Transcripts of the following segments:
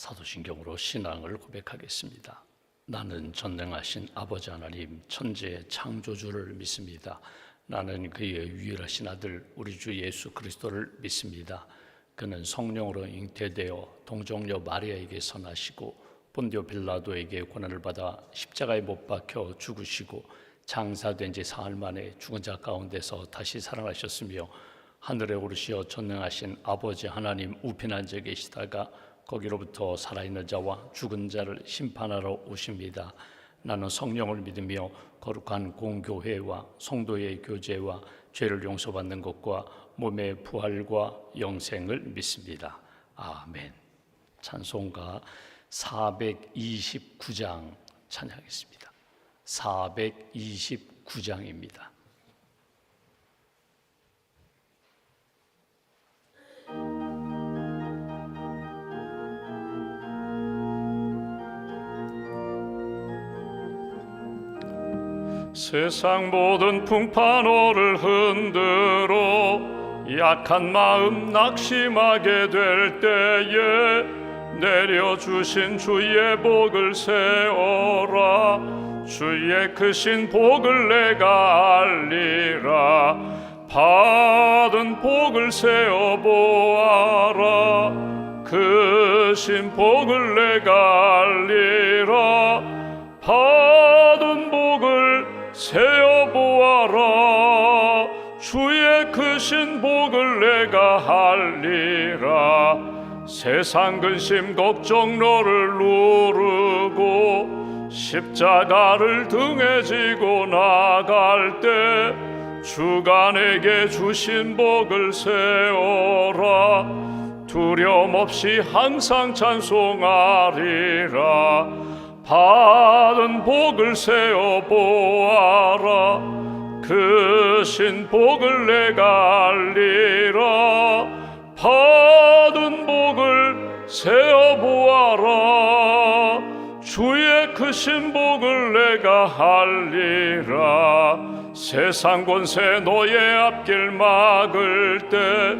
사도신경으로 신앙을 고백하겠습니다. 나는 전능하신 아버지 하나님 천지의 창조주를 믿습니다. 나는 그의 유일하신 아들 우리 주 예수 그리스도를 믿습니다. 그는 성령으로 잉태되어 동정녀 마리아에게 선하시고 본디오 빌라도에게 고난을 받아 십자가에 못 박혀 죽으시고 장사된 지 사흘 만에 죽은 자 가운데서 다시 살아나셨으며 하늘에 오르시어 전능하신 아버지 하나님 우편 앉아 계시다가 거기로부터 살아있는 자와 죽은 자를 심판하러 오십니다. 나는 성령을 믿으며 거룩한 공교회와 성도의 교제와 죄를 용서받는 것과 몸의 부활과 영생을 믿습니다. 아멘. 찬송가 429장 찬양하겠습니다. 429장입니다. 세상 모든 풍파노를 흔들어 약한 마음 낙심하게 될 때에 내려주신 주의 복을 세어라. 주의 크신 복을 내가 알리라. 받은 복을 세어보아라. 크신 복을 내가 알리라. 받은 복을 세어보아라. 주의 크신 복을 내가 알리라. 세상 근심 걱정 너를 누르고 십자가를 등에 지고 나갈 때 주가 내게 주신 복을 세어라. 두려움 없이 항상 찬송하리라. 받은 복을 세어보아라. 크신 복을 내가 알리라. 받은 복을 세어보아라. 주의 크신 복을 내가 알리라. 세상 권세 너의 앞길 막을 때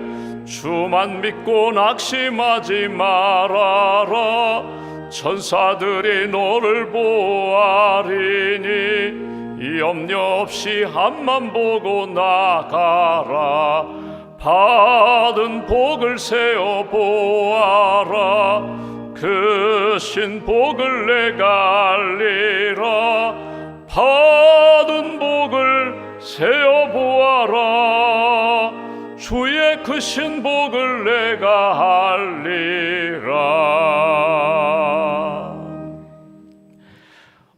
주만 믿고 낙심하지 말아라. 천사들이 너를 보아리니 염려 없이 앞만 보고 나가라. 받은 복을 세어보아라. 크신 복을 내가 알리라. 받은 복을 세어보아라. 주의 크신 복을 내가 알리라.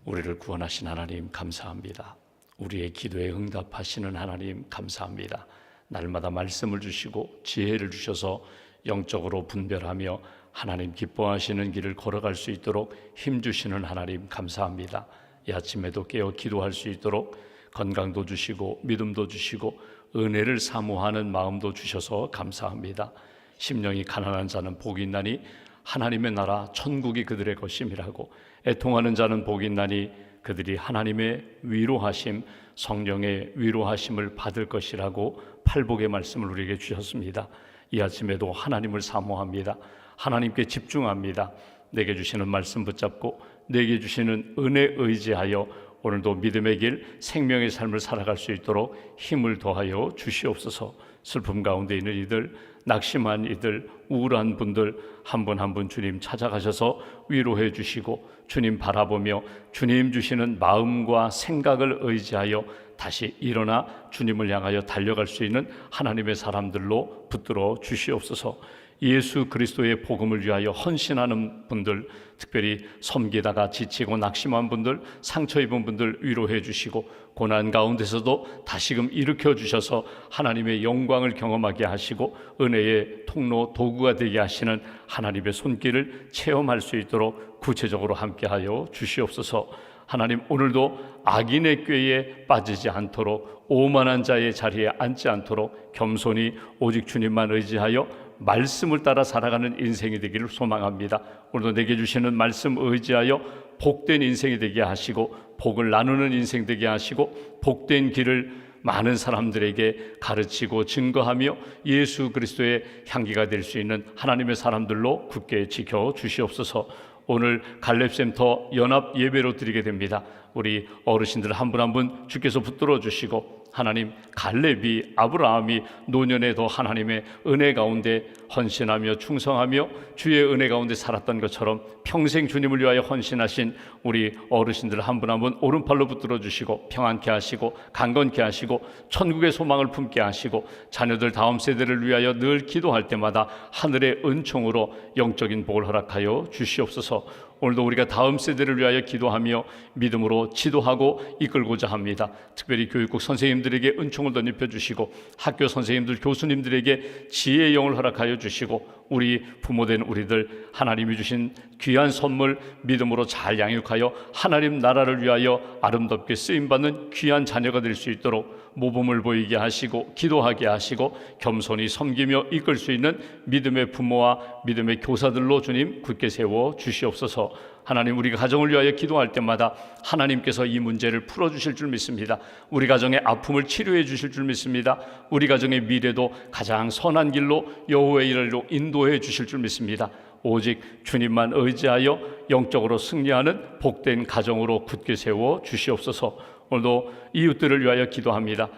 우리를 구원하신 하나님 감사합니다. 우리의 기도에 응답하시는 하나님 감사합니다. 날마다 말씀을 주시고 지혜를 주셔서 영적으로 분별하며 하나님 기뻐하시는 길을 걸어갈 수 있도록 힘주시는 하나님 감사합니다. 이 아침에도 깨어 기도할 수 있도록 건강도 주시고 믿음도 주시고 은혜를 사모하는 마음도 주셔서 감사합니다. 심령이 가난한 자는 복이 있나니 하나님의 나라 천국이 그들의 것임이라고. 애통하는 자는 복이 있나니 그들이 하나님의 위로하심 성령의 위로하심을 받을 것이라고 팔복의 말씀을 우리에게 주셨습니다. 이 아침에도 하나님을 사모합니다. 하나님께 집중합니다. 내게 주시는 말씀 붙잡고 내게 주시는 은혜 의지하여 오늘도 믿음의 길 생명의 삶을 살아갈 수 있도록 힘을 더하여 주시옵소서. 슬픔 가운데 있는 이들, 낙심한 이들, 우울한 분들 한 분 한 분 주님 찾아가셔서 위로해 주시고 주님 바라보며 주님 주시는 마음과 생각을 의지하여 다시 일어나 주님을 향하여 달려갈 수 있는 하나님의 사람들로 붙들어 주시옵소서. 예수 그리스도의 복음을 위하여 헌신하는 분들, 특별히 섬기다가 지치고 낙심한 분들, 상처 입은 분들 위로해 주시고 고난 가운데서도 다시금 일으켜 주셔서 하나님의 영광을 경험하게 하시고 은혜의 통로 도구가 되게 하시는 하나님의 손길을 체험할 수 있도록 구체적으로 함께하여 주시옵소서. 하나님 오늘도 악인의 꾀에 빠지지 않도록 오만한 자의 자리에 앉지 않도록 겸손히 오직 주님만 의지하여 말씀을 따라 살아가는 인생이 되기를 소망합니다. 오늘도 내게 주시는 말씀 의지하여 복된 인생이 되게 하시고 복을 나누는 인생 되게 하시고 복된 길을 많은 사람들에게 가르치고 증거하며 예수 그리스도의 향기가 될 수 있는 하나님의 사람들로 굳게 지켜 주시옵소서. 오늘 갈렙센터 연합 예배로 드리게 됩니다. 우리 어르신들 한 분 한 분 주께서 붙들어 주시고, 하나님, 갈렙이 아브라함이 노년에도 하나님의 은혜 가운데 헌신하며 충성하며 주의 은혜 가운데 살았던 것처럼 평생 주님을 위하여 헌신하신 우리 어르신들 한 분 한 분 오른팔로 붙들어 주시고 평안케 하시고 강건케 하시고 천국의 소망을 품게 하시고, 자녀들 다음 세대를 위하여 늘 기도할 때마다 하늘의 은총으로 영적인 복을 허락하여 주시옵소서. 오늘도 우리가 다음 세대를 위하여 기도하며 믿음으로 지도하고 이끌고자 합니다. 특별히 교육국 선생님들에게 은총을 덧입혀 주시고, 학교 선생님들, 교수님들에게 지혜의 영을 허락하여 주시고, 우리 부모된 우리들 하나님이 주신 귀한 선물 믿음으로 잘 양육하여 하나님 나라를 위하여 아름답게 쓰임받는 귀한 자녀가 될 수 있도록 모범을 보이게 하시고 기도하게 하시고 겸손히 섬기며 이끌 수 있는 믿음의 부모와 믿음의 교사들로 주님 굳게 세워 주시옵소서. 하나님, 우리 가정을 위하여 기도할 때마다 하나님께서 이 문제를 풀어주실 줄 믿습니다. 우리 가정의 아픔을 치료해 주실 줄 믿습니다. 우리 가정의 미래도 가장 선한 길로 여호와의 일로 인도해 주실 줄 믿습니다. 오직 주님만 의지하여 영적으로 승리하는 복된 가정으로 굳게 세워 주시옵소서. 오늘도 이웃들을 위하여 기도합니다.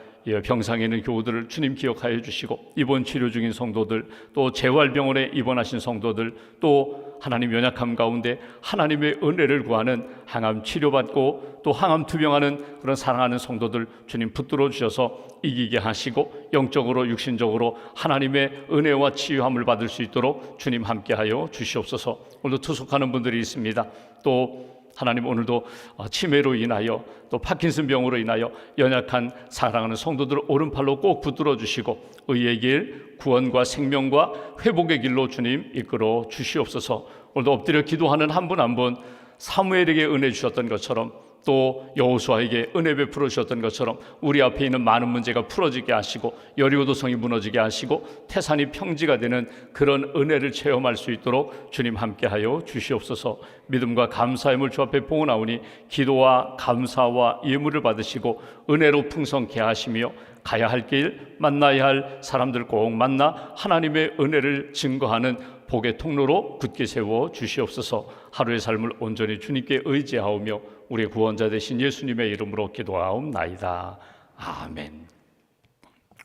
병상에 있는 교우들을 주님 기억하여 주시고, 입원 치료 중인 성도들, 또 재활병원에 입원하신 성도들, 또 하나님 연약함 가운데 하나님의 은혜를 구하는 항암 치료받고 또 항암 투병하는 그런 사랑하는 성도들 주님 붙들어 주셔서 이기게 하시고 영적으로 육신적으로 하나님의 은혜와 치유함을 받을 수 있도록 주님 함께하여 주시옵소서. 오늘도 투숙하는 분들이 있습니다. 또 하나님, 오늘도 치매로 인하여 또 파킨슨 병으로 인하여 연약한 사랑하는 성도들 오른팔로 꼭 붙들어 주시고 의의 길, 구원과 생명과 회복의 길로 주님 이끌어 주시옵소서. 오늘도 엎드려 기도하는 한 분 한 분 사무엘에게 은혜 주셨던 것처럼, 또 여호수아에게 은혜 베풀어 주셨던 것처럼 우리 앞에 있는 많은 문제가 풀어지게 하시고 여리고 도성이 무너지게 하시고 태산이 평지가 되는 그런 은혜를 체험할 수 있도록 주님 함께하여 주시옵소서. 믿음과 감사함을 주 앞에 봉헌하오니 기도와 감사와 예물을 받으시고 은혜로 풍성케 하시며 가야 할 길, 만나야 할 사람들 꼭 만나 하나님의 은혜를 증거하는 복의 통로로 굳게 세워 주시옵소서. 하루의 삶을 온전히 주님께 의지하오며 우리의 구원자 되신 예수님의 이름으로 기도하옵나이다. 아멘.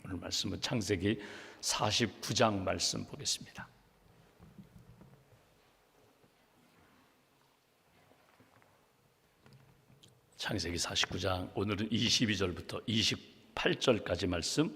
오늘 말씀은 창세기 49장 말씀 보겠습니다. 창세기 49장, 오늘은 22절부터 28절까지 말씀,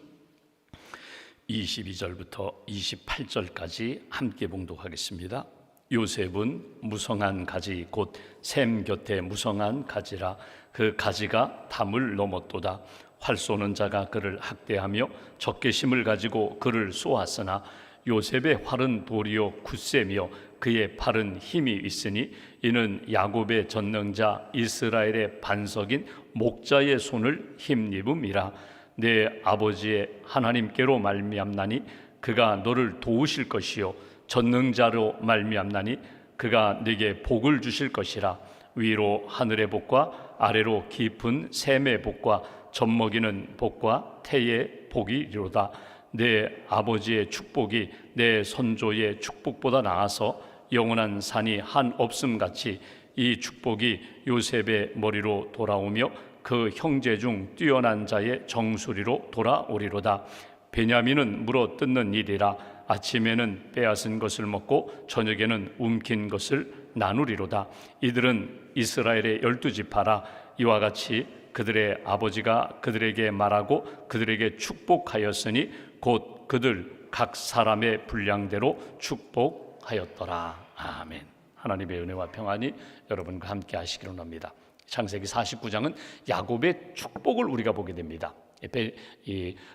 22절부터 28절까지 함께 봉독하겠습니다. 요셉은 무성한 가지 곧 샘 곁에 무성한 가지라. 그 가지가 담을 넘었도다. 활 쏘는 자가 그를 학대하며 적개심을 가지고 그를 쏘았으나 요셉의 활은 도리어 굳세며 그의 팔은 힘이 있으니 이는 야곱의 전능자 이스라엘의 반석인 목자의 손을 힘입음이라. 내 아버지의 하나님께로 말미암나니 그가 너를 도우실 것이요 전능자로 말미암나니 그가 네게 복을 주실 것이라. 위로 하늘의 복과 아래로 깊은 샘의 복과 젖먹이는 복과 태의 복이로다. 내 아버지의 축복이 내 선조의 축복보다 나아서 영원한 산이 한 없음같이 이 축복이 요셉의 머리로 돌아오며 그 형제 중 뛰어난 자의 정수리로 돌아오리로다. 베냐민은 물어 뜯는 일이라. 아침에는 빼앗은 것을 먹고 저녁에는 움킨 것을 나누리로다. 이들은 이스라엘의 12지파라. 이와 같이 그들의 아버지가 그들에게 말하고 그들에게 축복하였으니 곧 그들 각 사람의 분량대로 축복하였더라. 아멘. 하나님의 은혜와 평안이 여러분과 함께 하시기를 원합니다. 창세기 49장은 야곱의 축복을 우리가 보게 됩니다.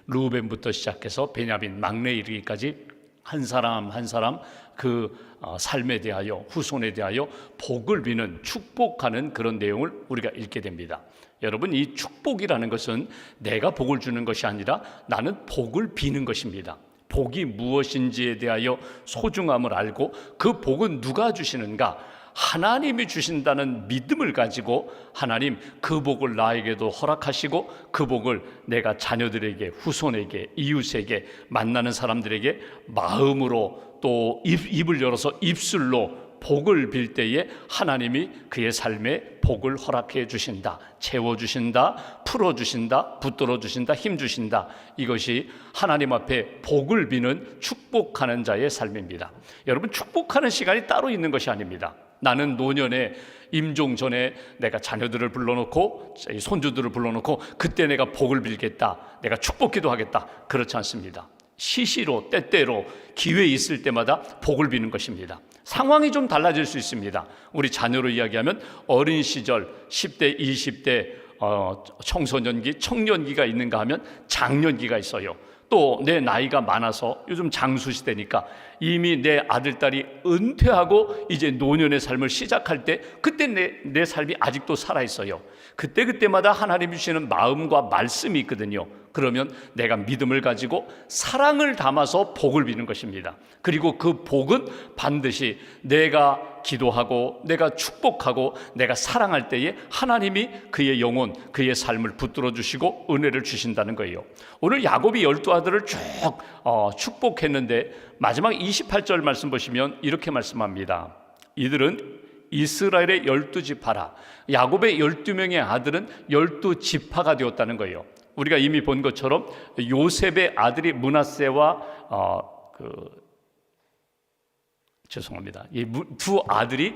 르우벤부터 시작해서 베냐민 막내에 이르기까지 한 사람 한 사람 그 삶에 대하여 후손에 대하여 복을 비는 축복하는 그런 내용을 우리가 읽게 됩니다. 여러분, 이 축복이라는 것은 내가 복을 주는 것이 아니라 나는 복을 비는 것입니다. 복이 무엇인지에 대하여 소중함을 알고 그 복은 누가 주시는가? 하나님이 주신다는 믿음을 가지고 하나님 그 복을 나에게도 허락하시고 그 복을 내가 자녀들에게, 후손에게, 이웃에게, 만나는 사람들에게 마음으로 또 입을 열어서 입술로 복을 빌 때에 하나님이 그의 삶에 복을 허락해 주신다, 채워주신다, 풀어주신다, 붙들어 주신다, 힘주신다. 이것이 하나님 앞에 복을 비는 축복하는 자의 삶입니다. 여러분, 축복하는 시간이 따로 있는 것이 아닙니다. 나는 노년에 임종 전에 내가 자녀들을 불러놓고 손주들을 불러놓고 그때 내가 복을 빌겠다, 내가 축복기도 하겠다, 그렇지 않습니다. 시시로 때때로 기회 있을 때마다 복을 비는 것입니다. 상황이 좀 달라질 수 있습니다. 우리 자녀로 이야기하면 어린 시절 10대, 20대 청소년기, 청년기가 있는가 하면 장년기가 있어요. 또 내 나이가 많아서 요즘 장수시대니까 이미 내 아들, 딸이 은퇴하고 이제 노년의 삶을 시작할 때 그때 내 삶이 아직도 살아있어요. 그때마다 하나님이 주시는 마음과 말씀이 있거든요. 그러면 내가 믿음을 가지고 사랑을 담아서 복을 비는 것입니다. 그리고 그 복은 반드시 내가 기도하고 내가 축복하고 내가 사랑할 때에 하나님이 그의 영혼, 그의 삶을 붙들어 주시고 은혜를 주신다는 거예요. 오늘 야곱이 12아들을 쭉 축복했는데 마지막 28절 말씀 보시면 이렇게 말씀합니다. 이들은 이스라엘의 12지파라. 야곱의 12명의 아들은 12지파가 되었다는 거예요. 우리가 이미 본 것처럼 요셉의 아들이 므낫세와 이 두 아들이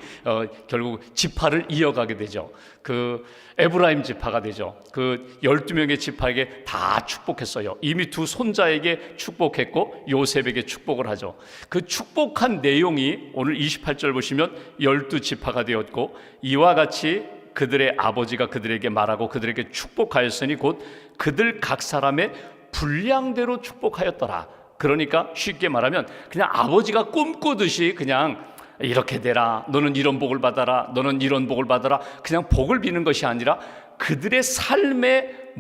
결국 지파를 이어가게 되죠. 그 에브라임 지파가 되죠. 그 12명의 지파에게 다 축복했어요. 이미 두 손자에게 축복했고 요셉에게 축복을 하죠. 그 축복한 내용이 오늘 28절 보시면 12지파가 되었고 이와 같이 그들의 아버지가 그들에게 말하고 그들에게 축복하였으니 곧 그들 각 사람의 분량대로 축복하였더라. 그러니까 쉽게 말하면 그냥 아버지가 꿈꾸듯이 그냥 이렇게 되라, 너는 이런 복을 받아라, 너는 이런 복을 받아라, 그냥 복을 비는 것이 아니라 그들의 삶의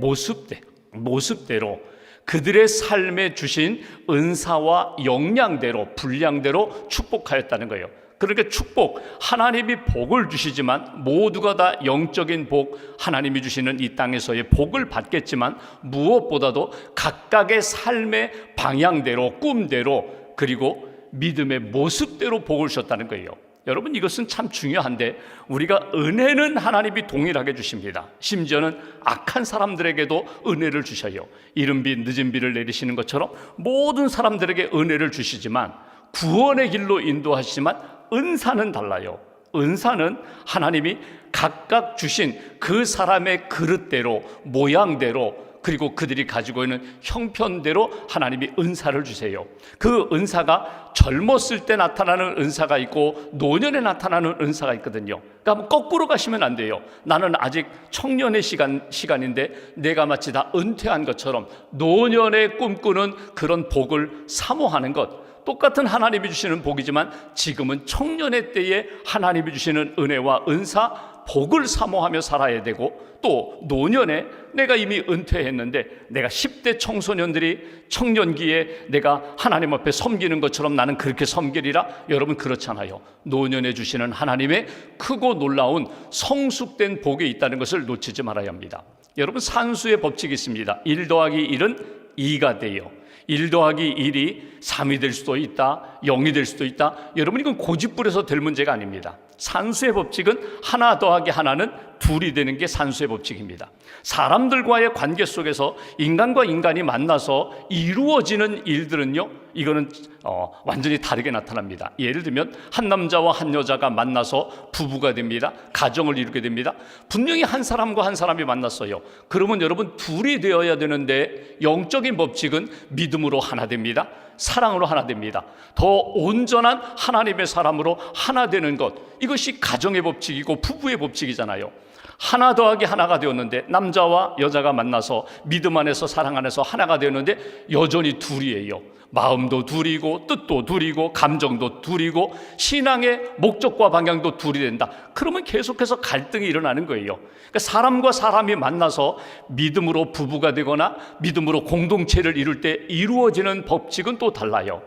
모습대로 그들의 삶에 주신 은사와 역량대로, 분량대로 축복하였다는 거예요. 그러니까 축복, 하나님이 복을 주시지만 모두가 다 영적인 복, 하나님이 주시는 이 땅에서의 복을 받겠지만 무엇보다도 각각의 삶의 방향대로, 꿈대로, 그리고 믿음의 모습대로 복을 주셨다는 거예요. 여러분, 이것은 참 중요한데 우리가 은혜는 하나님이 동일하게 주십니다. 심지어는 악한 사람들에게도 은혜를 주셔요. 이른 비 늦은 비를 내리시는 것처럼 모든 사람들에게 은혜를 주시지만 구원의 길로 인도하시지만 은사는 달라요. 은사는 하나님이 각각 주신 그 사람의 그릇대로, 모양대로, 그리고 그들이 가지고 있는 형편대로 하나님이 은사를 주세요. 그 은사가 젊었을 때 나타나는 은사가 있고 노년에 나타나는 은사가 있거든요. 그러니까 거꾸로 가시면 안 돼요. 나는 아직 청년의 시간인데 내가 마치 다 은퇴한 것처럼 노년에 꿈꾸는 그런 복을 사모하는 것, 똑같은 하나님이 주시는 복이지만 지금은 청년의 때에 하나님이 주시는 은혜와 은사, 복을 사모하며 살아야 되고, 또 노년에 내가 이미 은퇴했는데 내가 10대 청소년들이 청년기에 내가 하나님 앞에 섬기는 것처럼 나는 그렇게 섬기리라. 여러분, 그렇잖아요. 노년에 주시는 하나님의 크고 놀라운 성숙된 복이 있다는 것을 놓치지 말아야 합니다. 여러분, 산수의 법칙이 있습니다. 1 더하기 1은 2가 돼요. 1 더하기 1이 3이 될 수도 있다, 0이 될 수도 있다. 여러분, 이건 고집부려서 될 문제가 아닙니다. 산수의 법칙은 하나 더하기 하나는 2이 되는 게 산수의 법칙입니다. 사람들과의 관계 속에서 인간과 인간이 만나서 이루어지는 일들은요, 이거는 완전히 다르게 나타납니다. 예를 들면 한 남자와 한 여자가 만나서 부부가 됩니다. 가정을 이루게 됩니다. 분명히 한 사람과 한 사람이 만났어요. 그러면 여러분, 2이 되어야 되는데 영적인 법칙은 믿음으로 하나 됩니다. 사랑으로 하나 됩니다. 더 온전한 하나님의 사람으로 하나 되는 것, 이것이 가정의 법칙이고 부부의 법칙이잖아요. 하나 더하기 하나가 되었는데 남자와 여자가 만나서 믿음 안에서 사랑 안에서 하나가 되었는데 여전히 2이에요. 마음도 2이고 뜻도 2이고 감정도 2이고 신앙의 목적과 방향도 2이 된다. 그러면 계속해서 갈등이 일어나는 거예요. 그러니까 사람과 사람이 만나서 믿음으로 부부가 되거나 믿음으로 공동체를 이룰 때 이루어지는 법칙은 또 달라요.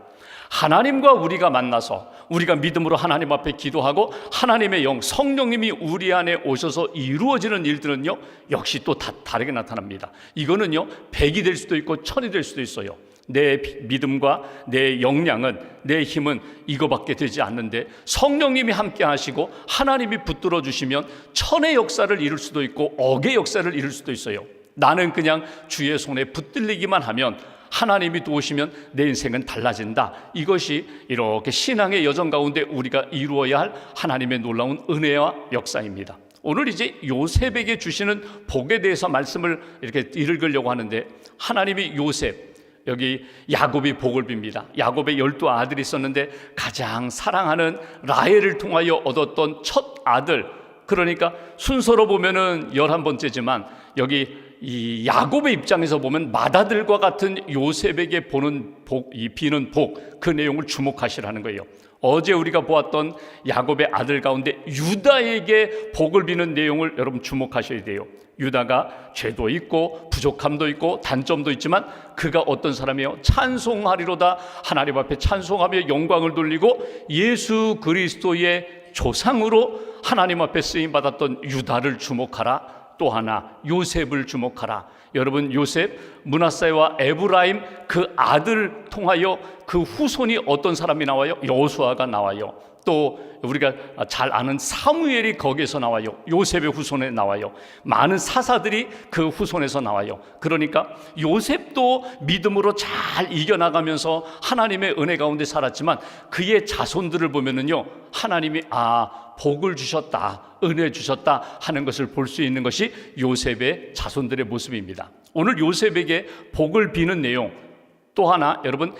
하나님과 우리가 만나서 우리가 믿음으로 하나님 앞에 기도하고 하나님의 영, 성령님이 우리 안에 오셔서 이루어지는 일들은요, 역시 또 다르게 나타납니다. 이거는요, 100이 될 수도 있고 1000이 될 수도 있어요. 내 믿음과 내 역량은, 내 힘은 이거밖에 되지 않는데 성령님이 함께 하시고 하나님이 붙들어 주시면 1000의 역사를 이룰 수도 있고 억의 역사를 이룰 수도 있어요. 나는 그냥 주의 손에 붙들리기만 하면, 하나님이 도우시면 내 인생은 달라진다. 이것이 이렇게 신앙의 여정 가운데 우리가 이루어야 할 하나님의 놀라운 은혜와 역사입니다. 오늘 이제 요셉에게 주시는 복에 대해서 말씀을 이렇게 읽으려고 하는데, 하나님이 요셉, 여기 야곱이 복을 빕니다. 야곱의 12아들이 있었는데 가장 사랑하는 라헬을 통하여 얻었던 첫 아들, 그러니까 순서로 보면은 11번째지만 여기 이 야곱의 입장에서 보면 맏아들과 같은 요셉에게 보는 복, 이 비는 복, 그 내용을 주목하시라는 거예요. 어제 우리가 보았던 야곱의 아들 가운데 유다에게 복을 비는 내용을 여러분 주목하셔야 돼요. 유다가 죄도 있고 부족함도 있고 단점도 있지만 그가 어떤 사람이에요? 찬송하리로다. 하나님 앞에 찬송하며 영광을 돌리고 예수 그리스도의 조상으로 하나님 앞에 쓰임받았던 유다를 주목하라. 또 하나 요셉을 주목하라. 여러분, 요셉, 므낫세와 에브라임 그 아들 통하여 그 후손이 어떤 사람이 나와요? 여호수아가 나와요. 또 우리가 잘 아는 사무엘이 거기에서 나와요. 요셉의 후손에 나와요. 많은 사사들이 그 후손에서 나와요. 그러니까 요셉도 믿음으로 잘 이겨나가면서 하나님의 은혜 가운데 살았지만 그의 자손들을 보면은요, 하나님이 복을 주셨다, 은혜 주셨다 하는 것을 볼 수 있는 것이 요셉의 자손들의 모습입니다. 오늘 요셉에게 복을 비는 내용, 또 하나, 여러분,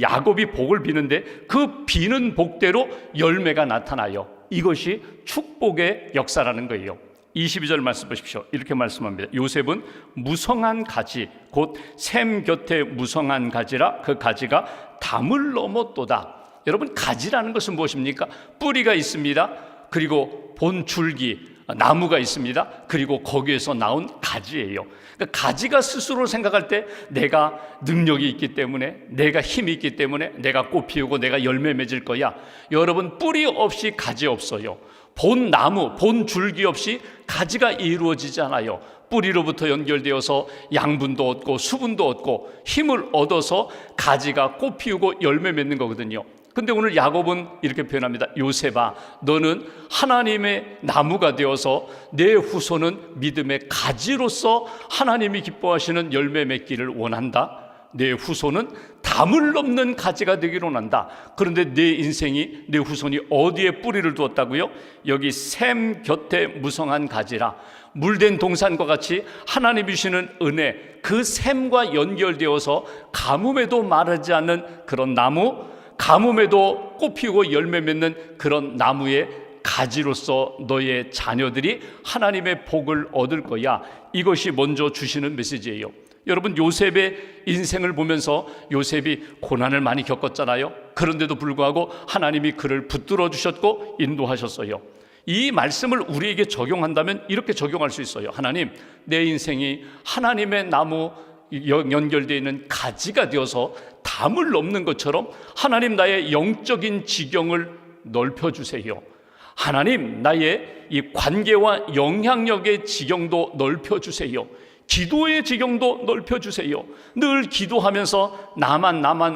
야곱이 복을 비는데 그 비는 복대로 열매가 나타나요. 이것이 축복의 역사라는 거예요. 22절 말씀 보십시오. 이렇게 말씀합니다. 요셉은 무성한 가지, 곧 샘 곁에 무성한 가지라. 그 가지가 담을 넘었도다. 여러분, 가지라는 것은 무엇입니까? 뿌리가 있습니다. 그리고 본 줄기, 나무가 있습니다. 그리고 거기에서 나온 가지예요. 그러니까 가지가 스스로 생각할 때 내가 능력이 있기 때문에, 내가 힘이 있기 때문에 내가 꽃 피우고 내가 열매 맺을 거야. 여러분, 뿌리 없이 가지 없어요. 본 나무, 본 줄기 없이 가지가 이루어지지 않아요. 뿌리로부터 연결되어서 양분도 얻고 수분도 얻고 힘을 얻어서 가지가 꽃 피우고 열매 맺는 거거든요. 근데 오늘 야곱은 이렇게 표현합니다. 요셉아, 너는 하나님의 나무가 되어서 내 후손은 믿음의 가지로서 하나님이 기뻐하시는 열매 맺기를 원한다. 내 후손은 담을 넘는 가지가 되기를 원한다. 그런데 내 인생이, 내 후손이 어디에 뿌리를 두었다고요? 여기 샘 곁에 무성한 가지라. 물된 동산과 같이 하나님이 주시는 은혜, 그 샘과 연결되어서 가뭄에도 마르지 않는 그런 나무, 가뭄에도 꽃 피우고 열매 맺는 그런 나무의 가지로서 너의 자녀들이 하나님의 복을 얻을 거야. 이것이 먼저 주시는 메시지예요. 여러분, 요셉의 인생을 보면서 요셉이 고난을 많이 겪었잖아요. 그런데도 불구하고 하나님이 그를 붙들어 주셨고 인도하셨어요. 이 말씀을 우리에게 적용한다면 이렇게 적용할 수 있어요. 하나님, 내 인생이 하나님의 나무 연결되어 있는 가지가 되어서 담을 넘는 것처럼 하나님, 나의 영적인 지경을 넓혀주세요. 하나님, 나의 이 관계와 영향력의 지경도 넓혀주세요. 기도의 지경도 넓혀주세요. 늘 기도하면서 나만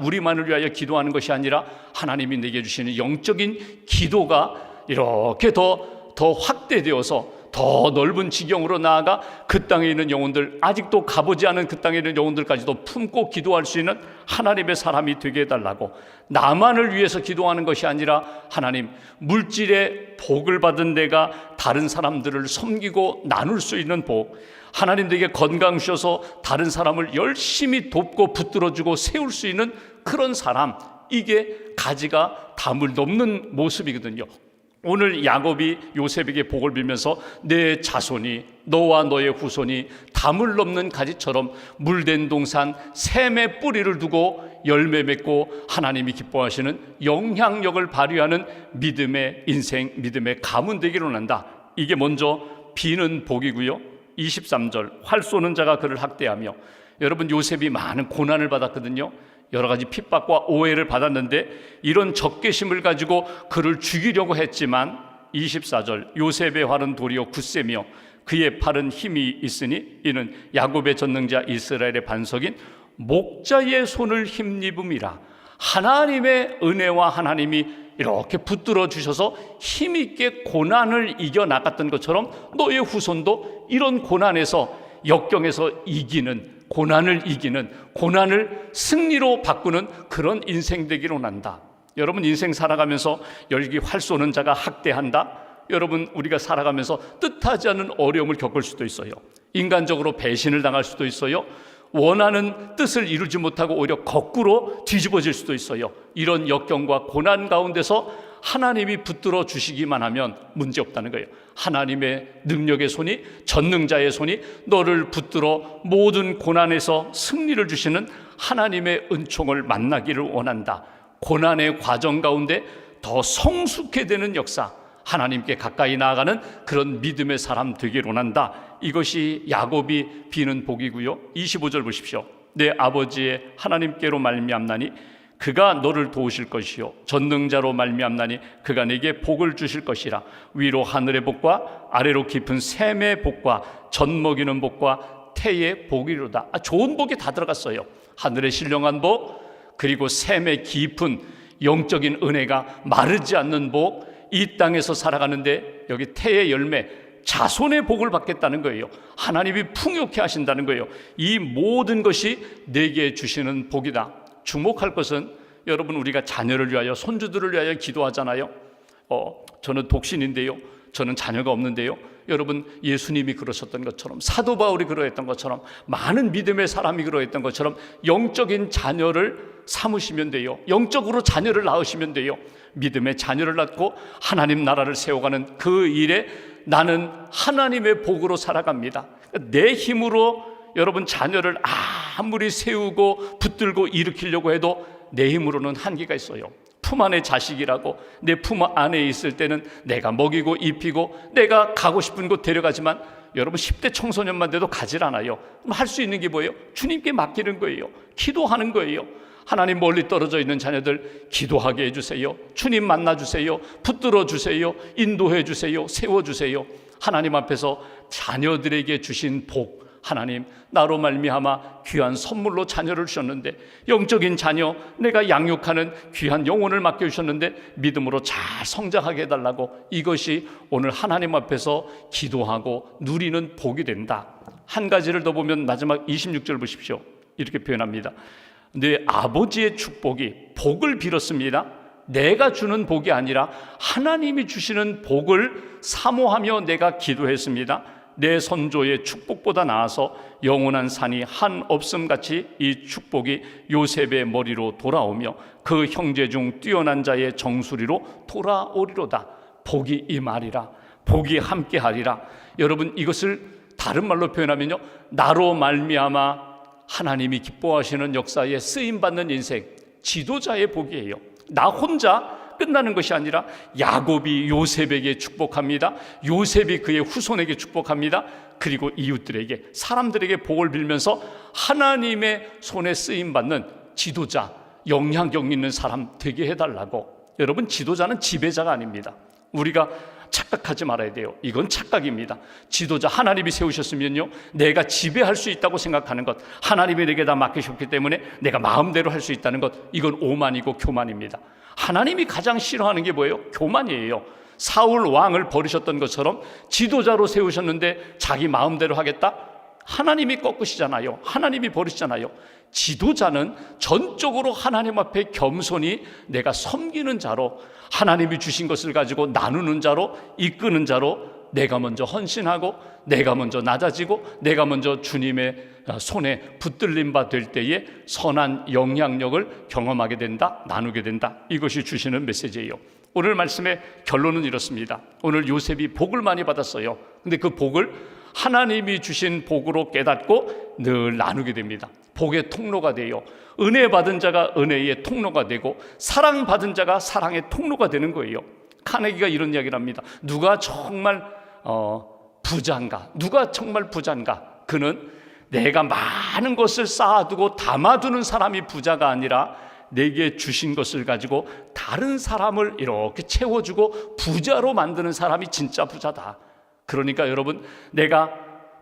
우리만을 위하여 기도하는 것이 아니라 하나님이 내게 주시는 영적인 기도가 이렇게 더 확대되어서 더 넓은 지경으로 나아가 그 땅에 있는 영혼들, 아직도 가보지 않은 그 땅에 있는 영혼들까지도 품고 기도할 수 있는 하나님의 사람이 되게 해달라고, 나만을 위해서 기도하는 것이 아니라 하나님, 물질의 복을 받은 내가 다른 사람들을 섬기고 나눌 수 있는 복, 하나님 내게 건강 주셔서 다른 사람을 열심히 돕고 붙들어주고 세울 수 있는 그런 사람, 이게 가지가 담을 넘는 모습이거든요. 오늘 야곱이 요셉에게 복을 빌면서 내 자손이, 너와 너의 후손이 담을 넘는 가지처럼 물된 동산 샘에 뿌리를 두고 열매 맺고 하나님이 기뻐하시는 영향력을 발휘하는 믿음의 인생, 믿음의 가문 되기를 원한다. 이게 먼저 비는 복이고요. 23절, 활 쏘는 자가 그를 학대하며. 여러분, 요셉이 많은 고난을 받았거든요. 여러 가지 핍박과 오해를 받았는데 이런 적개심을 가지고 그를 죽이려고 했지만 24절 요셉의 활은 도리어 굳세며 그의 팔은 힘이 있으니 이는 야곱의 전능자 이스라엘의 반석인 목자의 손을 힘입음이라. 하나님의 은혜와 하나님이 이렇게 붙들어 주셔서 힘있게 고난을 이겨나갔던 것처럼 너의 후손도 이런 고난에서 역경에서 이기는, 고난을 이기는, 고난을 승리로 바꾸는 그런 인생 되기를 원한다. 여러분, 인생 살아가면서 열기 활 쏘는 자가 학대한다. 여러분, 우리가 살아가면서 뜻하지 않은 어려움을 겪을 수도 있어요. 인간적으로 배신을 당할 수도 있어요. 원하는 뜻을 이루지 못하고 오히려 거꾸로 뒤집어질 수도 있어요. 이런 역경과 고난 가운데서 하나님이 붙들어 주시기만 하면 문제없다는 거예요. 하나님의 능력의 손이, 전능자의 손이 너를 붙들어 모든 고난에서 승리를 주시는 하나님의 은총을 만나기를 원한다. 고난의 과정 가운데 더 성숙해 되는 역사, 하나님께 가까이 나아가는 그런 믿음의 사람 되기를 원한다. 이것이 야곱이 비는 복이고요. 25절 보십시오. 내 아버지의 하나님께로 말미암나니 그가 너를 도우실 것이요 전능자로 말미암나니 그가 내게 복을 주실 것이라. 위로 하늘의 복과 아래로 깊은 샘의 복과 젖 먹이는 복과 태의 복이로다. 좋은 복이 다 들어갔어요. 하늘의 신령한 복, 그리고 샘의 깊은 영적인 은혜가 마르지 않는 복, 이 땅에서 살아가는데 여기 태의 열매, 자손의 복을 받겠다는 거예요. 하나님이 풍요케 하신다는 거예요. 이 모든 것이 내게 주시는 복이다. 주목할 것은 여러분, 우리가 자녀를 위하여, 손주들을 위하여 기도하잖아요. 저는 독신인데요, 저는 자녀가 없는데요. 여러분, 예수님이 그러셨던 것처럼, 사도 바울이 그러했던 것처럼, 많은 믿음의 사람이 그러했던 것처럼 영적인 자녀를 삼으시면 돼요. 영적으로 자녀를 낳으시면 돼요. 믿음의 자녀를 낳고 하나님 나라를 세워가는 그 일에 나는 하나님의 복으로 살아갑니다. 내 힘으로 여러분 자녀를 아무리 세우고 붙들고 일으키려고 해도 내 힘으로는 한계가 있어요. 품 안에 자식이라고 내 품 안에 있을 때는 내가 먹이고 입히고 내가 가고 싶은 곳 데려가지만 여러분 10대 청소년만 돼도 가질 않아요. 할 수 있는 게 뭐예요? 주님께 맡기는 거예요. 기도하는 거예요. 하나님, 멀리 떨어져 있는 자녀들 기도하게 해주세요. 주님 만나주세요. 붙들어 주세요. 인도해 주세요. 세워주세요. 하나님 앞에서 자녀들에게 주신 복, 하나님 나로 말미암아 귀한 선물로 자녀를 주셨는데, 영적인 자녀, 내가 양육하는 귀한 영혼을 맡겨주셨는데 믿음으로 잘 성장하게 해달라고, 이것이 오늘 하나님 앞에서 기도하고 누리는 복이 된다. 한 가지를 더 보면 마지막 26절 보십시오. 이렇게 표현합니다. 내 아버지의 축복이, 복을 빌었습니다. 내가 주는 복이 아니라 하나님이 주시는 복을 사모하며 내가 기도했습니다. 내 선조의 축복보다 나아서 영원한 산이 한 없음같이 이 축복이 요셉의 머리로 돌아오며 그 형제 중 뛰어난 자의 정수리로 돌아오리로다. 복이 임하리라. 복이 함께하리라. 여러분, 이것을 다른 말로 표현하면요, 나로 말미암아 하나님이 기뻐하시는 역사에 쓰임받는 인생, 지도자의 복이에요. 나 혼자 끝나는 것이 아니라 야곱이 요셉에게 축복합니다. 요셉이 그의 후손에게 축복합니다. 그리고 이웃들에게, 사람들에게 복을 빌면서 하나님의 손에 쓰임받는 지도자, 영향력 있는 사람 되게 해달라고. 여러분, 지도자는 지배자가 아닙니다. 우리가 착각하지 말아야 돼요. 이건 착각입니다. 지도자, 하나님이 세우셨으면요, 내가 지배할 수 있다고 생각하는 것, 하나님이 내게 다 맡기셨기 때문에 내가 마음대로 할 수 있다는 것, 이건 오만이고 교만입니다. 하나님이 가장 싫어하는 게 뭐예요? 교만이에요. 사울 왕을 버리셨던 것처럼 지도자로 세우셨는데 자기 마음대로 하겠다? 하나님이 꺾으시잖아요. 하나님이 버리시잖아요. 지도자는 전적으로 하나님 앞에 겸손히 내가 섬기는 자로, 하나님이 주신 것을 가지고 나누는 자로, 이끄는 자로, 내가 먼저 헌신하고 내가 먼저 낮아지고 내가 먼저 주님의 손에 붙들림 바 될 때에 선한 영향력을 경험하게 된다, 나누게 된다. 이것이 주시는 메시지예요. 오늘 말씀의 결론은 이렇습니다. 오늘 요셉이 복을 많이 받았어요. 근데 그 복을 하나님이 주신 복으로 깨닫고 늘 나누게 됩니다. 복의 통로가 돼요. 은혜 받은 자가 은혜의 통로가 되고 사랑받은 자가 사랑의 통로가 되는 거예요. 카네기가 이런 이야기를 합니다. 누가 정말 부자인가? 누가 정말 부자인가? 그는 내가 많은 것을 쌓아두고 담아두는 사람이 부자가 아니라 내게 주신 것을 가지고 다른 사람을 이렇게 채워주고 부자로 만드는 사람이 진짜 부자다. 그러니까 여러분, 내가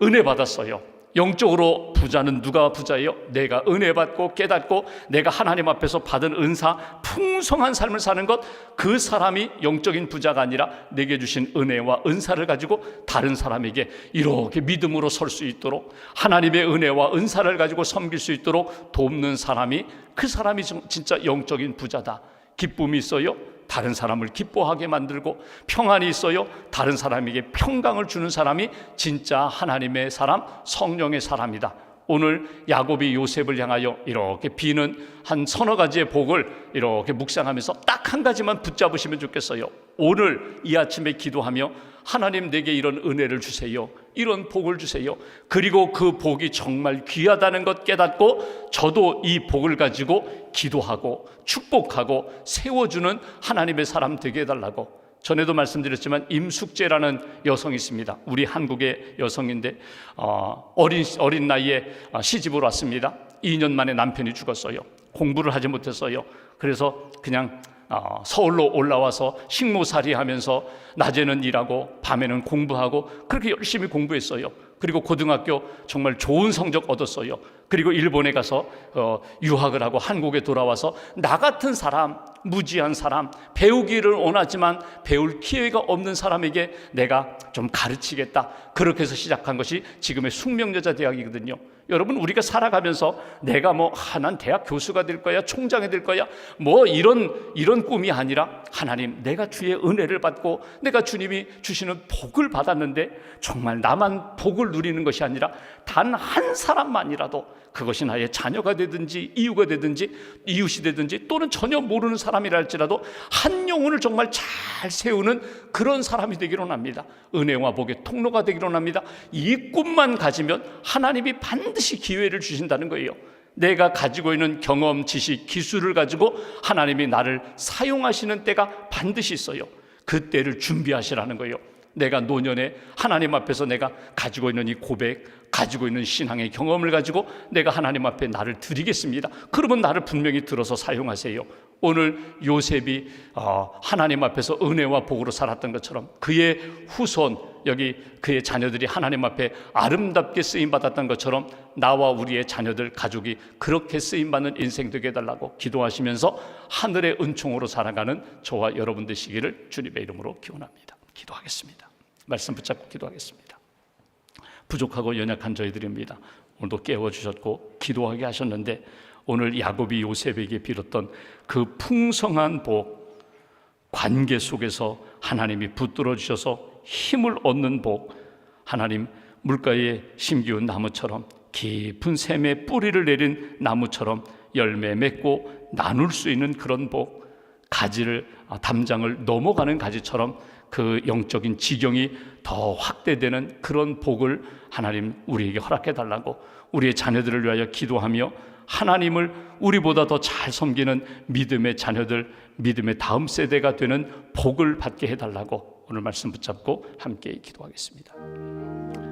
은혜 받았어요. 영적으로 부자는 누가 부자예요? 내가 은혜 받고 깨닫고 내가 하나님 앞에서 받은 은사, 풍성한 삶을 사는 것, 그 사람이 영적인 부자가 아니라 내게 주신 은혜와 은사를 가지고 다른 사람에게 이렇게 믿음으로 설 수 있도록, 하나님의 은혜와 은사를 가지고 섬길 수 있도록 돕는 사람이, 그 사람이 진짜 영적인 부자다. 기쁨이 있어요? 다른 사람을 기뻐하게 만들고, 평안이 있어요? 다른 사람에게 평강을 주는 사람이 진짜 하나님의 사람, 성령의 사람이다. 오늘 야곱이 요셉을 향하여 이렇게 비는 한 서너 가지의 복을 이렇게 묵상하면서 딱 한 가지만 붙잡으시면 좋겠어요. 오늘 이 아침에 기도하며 하나님, 내게 이런 은혜를 주세요, 이런 복을 주세요. 그리고 그 복이 정말 귀하다는 것 깨닫고 저도 이 복을 가지고 기도하고 축복하고 세워주는 하나님의 사람 되게 해달라고. 전에도 말씀드렸지만 임숙재라는 여성이 있습니다. 우리 한국의 여성인데 어린 나이에 시집을 왔습니다. 2년 만에 남편이 죽었어요. 공부를 하지 못했어요. 그래서 그냥 서울로 올라와서 식모살이 하면서 낮에는 일하고 밤에는 공부하고 그렇게 열심히 공부했어요. 그리고 고등학교 정말 좋은 성적 얻었어요. 그리고 일본에 가서 유학을 하고 한국에 돌아와서 나 같은 사람, 무지한 사람, 배우기를 원하지만 배울 기회가 없는 사람에게 내가 좀 가르치겠다. 그렇게 해서 시작한 것이 지금의 숙명여자대학이거든요. 여러분, 우리가 살아가면서 내가 난 대학 교수가 될 거야, 총장이 될 거야, 이런 꿈이 아니라, 하나님, 내가 주의 은혜를 받고 내가 주님이 주시는 복을 받았는데 정말 나만 복을 누리는 것이 아니라 단 한 사람만이라도, 그것이 나의 자녀가 되든지 이유가 되든지 이웃이 되든지 또는 전혀 모르는 사람이라 할지라도 한 영혼을 정말 잘 세우는 그런 사람이 되기로 합니다. 은혜와 복의 통로가 되기로 합니다. 이 꿈만 가지면 하나님이 반드시 기회를 주신다는 거예요. 내가 가지고 있는 경험, 지식, 기술을 가지고 하나님이 나를 사용하시는 때가 반드시 있어요. 그 때를 준비하시라는 거예요. 내가 노년에 하나님 앞에서 내가 가지고 있는 이 고백, 가지고 있는 신앙의 경험을 가지고 내가 하나님 앞에 나를 드리겠습니다. 그러면 나를 분명히 들어서 사용하세요. 오늘 요셉이 하나님 앞에서 은혜와 복으로 살았던 것처럼 그의 후손, 여기 그의 자녀들이 하나님 앞에 아름답게 쓰임받았던 것처럼 나와 우리의 자녀들, 가족이 그렇게 쓰임받는 인생 되게 해달라고 기도하시면서 하늘의 은총으로 살아가는 저와 여러분 되시기를 주님의 이름으로 기원합니다. 기도하겠습니다. 말씀 붙잡고 기도하겠습니다. 부족하고 연약한 저희들입니다. 오늘도 깨워주셨고 기도하게 하셨는데, 오늘 야곱이 요셉에게 빌었던 그 풍성한 복, 관계 속에서 하나님이 붙들어 주셔서 힘을 얻는 복, 하나님, 물가에 심기운 나무처럼 깊은 샘에 뿌리를 내린 나무처럼 열매 맺고 나눌 수 있는 그런 복, 가지를, 담장을 넘어가는 가지처럼 그 영적인 지경이 더 확대되는 그런 복을 하나님 우리에게 허락해 달라고, 우리의 자녀들을 위하여 기도하며 하나님을 우리보다 더 잘 섬기는 믿음의 자녀들, 믿음의 다음 세대가 되는 복을 받게 해달라고 오늘 말씀 붙잡고 함께 기도하겠습니다.